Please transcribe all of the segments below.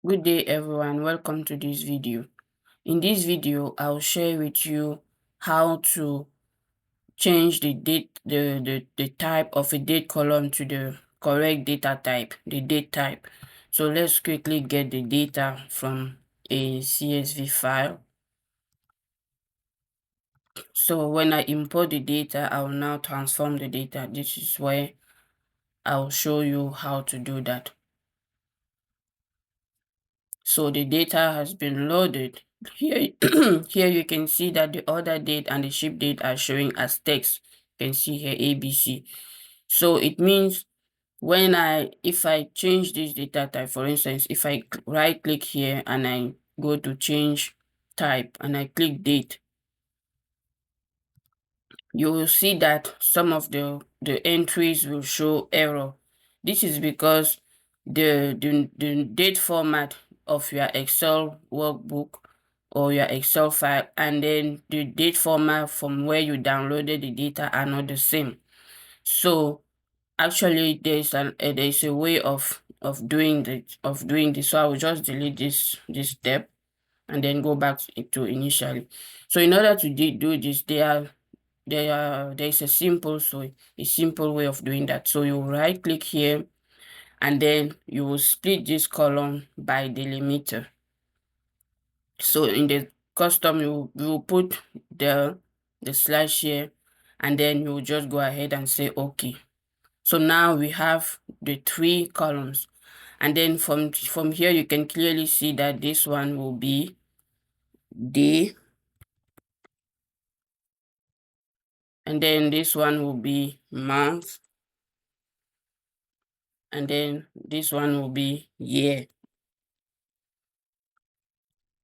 Good day everyone, welcome to this video. In this video, I'll share with you how to change the date, the type of a date column to the correct data type, the date type. So let's quickly get the data from a CSV file. So when I import the data, I will now transform the data. This is where I'll show you how to do that. So the data has been loaded. Here, here you can see that the order date and the ship date are showing as text. You can see here ABC. So it means if I change this data type, for instance, if I right click here and I go to change type and I click date, you will see that some of the entries will show error. This is because the date format of your Excel workbook or your Excel file and then the date format from where you downloaded the data are not the same. So actually there's a way of doing this. So I will just delete this step and then go back to initially. So in order to do this, there's a simple way of doing that. So you right click here and then you will split this column by delimiter. So in the custom you will put the slash here and then you will just go ahead and say okay. So now we have the 3 columns, and then from here you can clearly see that this one will be day, and then this one will be month, and then this one will be year.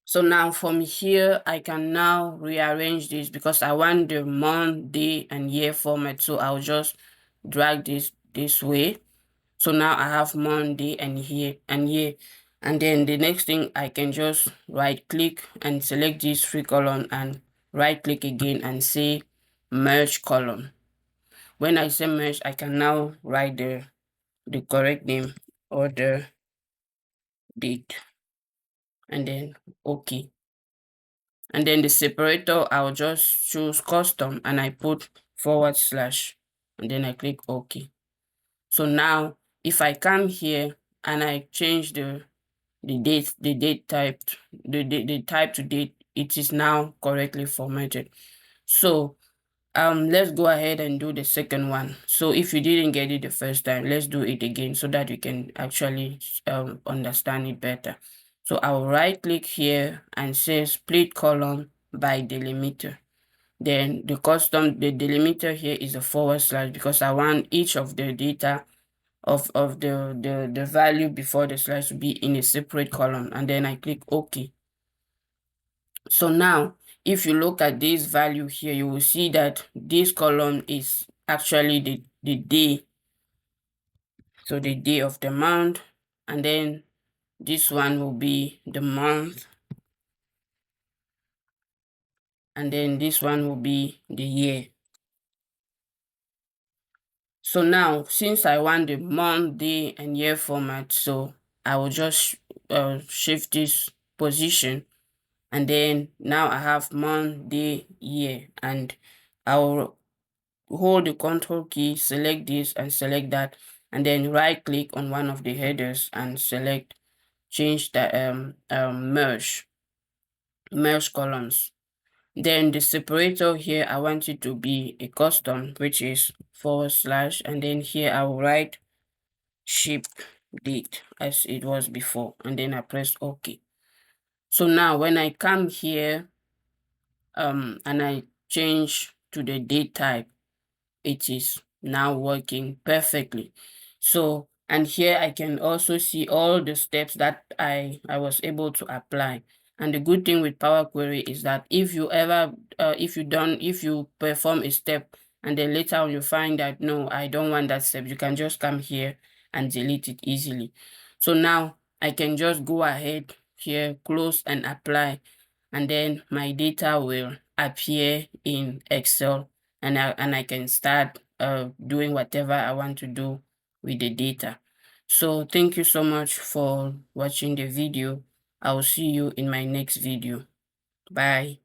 So now from here, I can now rearrange this because I want the month, day, and year format. So I'll just drag this way. So now I have month, day, and year. And then the next thing, I can just right click and select this 3 column and right click again and say merge column. When I say merge, I can now write the correct name or the date and then okay. And then the separator, I'll just choose custom and I put / and then I click OK. So now if I come here and I change the date type, the type to date, it is now correctly formatted. So let's go ahead and do the second one. So if you didn't get it the first time, let's do it again so that you can actually understand it better. So I'll right click here and say split column by delimiter. Then the delimiter here is a / because I want each of the data of the value before the slash to be in a separate column, and then I click OK. So now if you look at this value here, you will see that this column is actually the day. So the day of the month, and then this one will be the month, and then this one will be the year. So now since I want the month, day, and year format, so I will just shift this position, and then now I have month, day, year, and I will hold the control key, select this and select that, and then right click on one of the headers and select change the merge columns. Then the separator here, I want it to be a custom, which is / and then here I will write ship date as it was before, and then I press OK. So now when I come here and I change to the date type, it is now working perfectly. So, and here I can also see all the steps that I was able to apply. And the good thing with Power Query is that if you ever if you perform a step and then later on you find that no, I don't want that step, you can just come here and delete it easily. So now I can just go ahead here, close and apply, and then my data will appear in Excel, and I can start doing whatever I want to do with the data. So thank you so much for watching the video. I will see you in my next video. Bye.